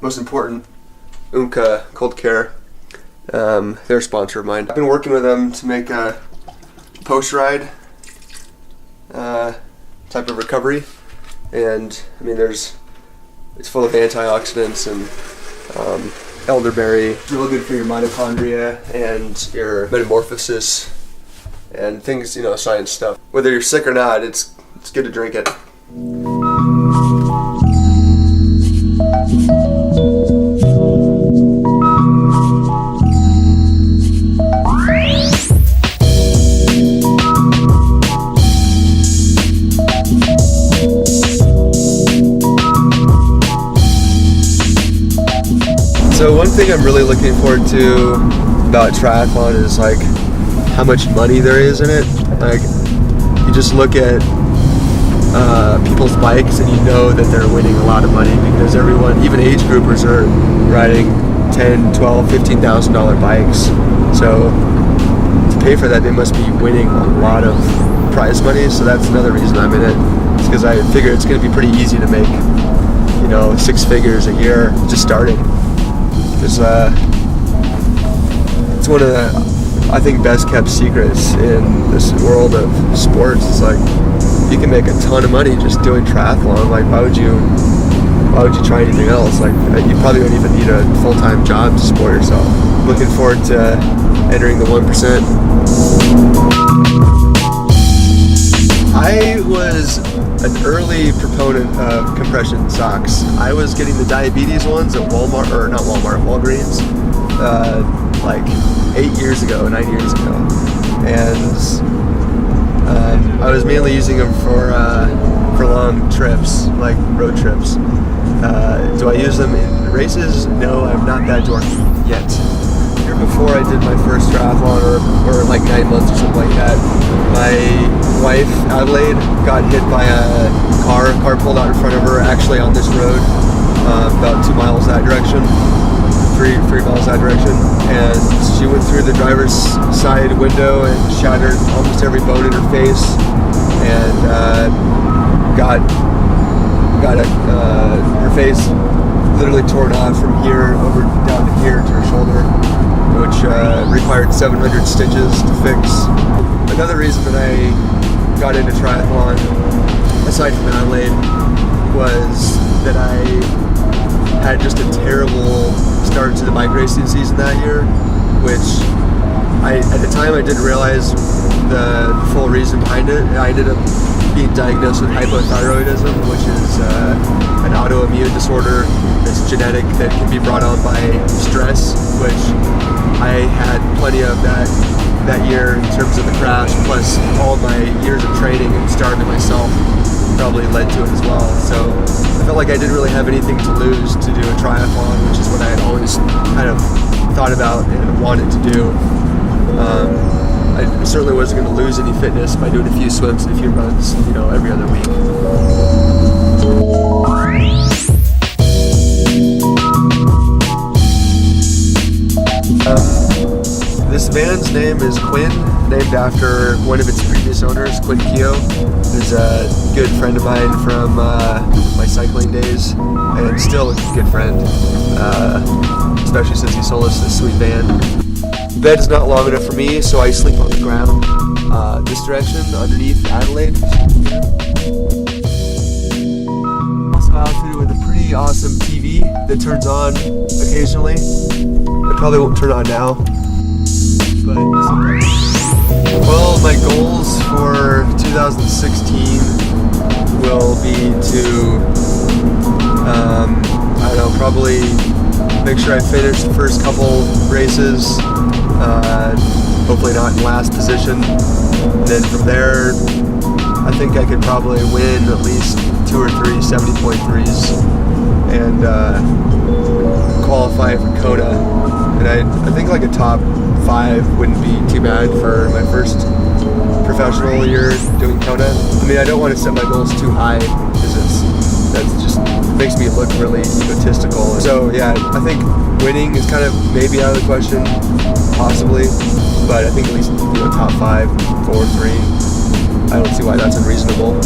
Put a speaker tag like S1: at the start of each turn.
S1: most important, Unka Cold Care. They're a sponsor of mine. I've been working with them to make a post-ride type of recovery, and I mean it's full of antioxidants and elderberry, real good for your mitochondria and your metamorphosis and things, science stuff. Whether you're sick or not, it's good to drink it. So one thing I'm really looking forward to about triathlon is like how much money there is in it. Like you just look at people's bikes and you know that they're winning a lot of money because everyone, even age groupers, are riding $10, $12, $15,000 bikes. So to pay for that, they must be winning a lot of prize money. So that's another reason I'm in it. It's because I figure it's going to be pretty easy to make, 6 figures a year just starting. It's one of the, I think, best kept secrets in this world of sports. It's like you can make a ton of money just doing triathlon. Like why would you try anything else? Like you probably don't even need a full-time job to support yourself. Looking forward to entering the 1%. I was an early proponent of compression socks. I was getting the diabetes ones at Walgreens, like 9 years ago. And I was mainly using them for long trips, like road trips. Do I use them in races? No, I'm not that dorky yet. Year before I did my first triathlon, or like 9 months or something like that, my wife, Adelaide, got hit by a car. A car pulled out in front of her, actually on this road, about 2 miles that direction, 3 miles that direction, and she went through the driver's side window and shattered almost every bone in her face, and got her face literally torn off from here over down to here to her shoulder, which required 700 stitches to fix. Another reason that I got into triathlon, aside from Adelaide, was that I had just a terrible start to the bike racing season that year, which at the time I didn't realize the full reason behind it. I ended up being diagnosed with hypothyroidism, which is an autoimmune disorder that's genetic that can be brought on by stress, which I had plenty of that year in terms of the crash, plus all my years of training and starving myself probably led to it as well. So I felt like I didn't really have anything to lose to do a triathlon, which is what I had always kind of thought about and wanted to do. I certainly wasn't going to lose any fitness by doing a few swims and a few runs, every other week. This van's name is Quinn, named after one of its previous owners, Quinn Keogh, who's a good friend of mine from my cycling days, and still a good friend, especially since he sold us this sweet van. The bed is not long enough for me, so I sleep on the ground this direction, underneath Adelaide. Also outfitted with a pretty awesome TV that turns on occasionally. It probably won't turn on now. But well, my goals for 2016 will be to, probably make sure I finish the first couple races, hopefully not in last position. And then from there, I think I could probably win at least 2 or 3 70.3s and qualify for Kona. And I think like a top 5 wouldn't be too bad for my first professional year doing Kona. I mean, I don't want to set my goals too high because that just makes me look really egotistical. So yeah, I think winning is kind of maybe out of the question, possibly, but I think at least top 5, 4, 3. I don't see why that's unreasonable.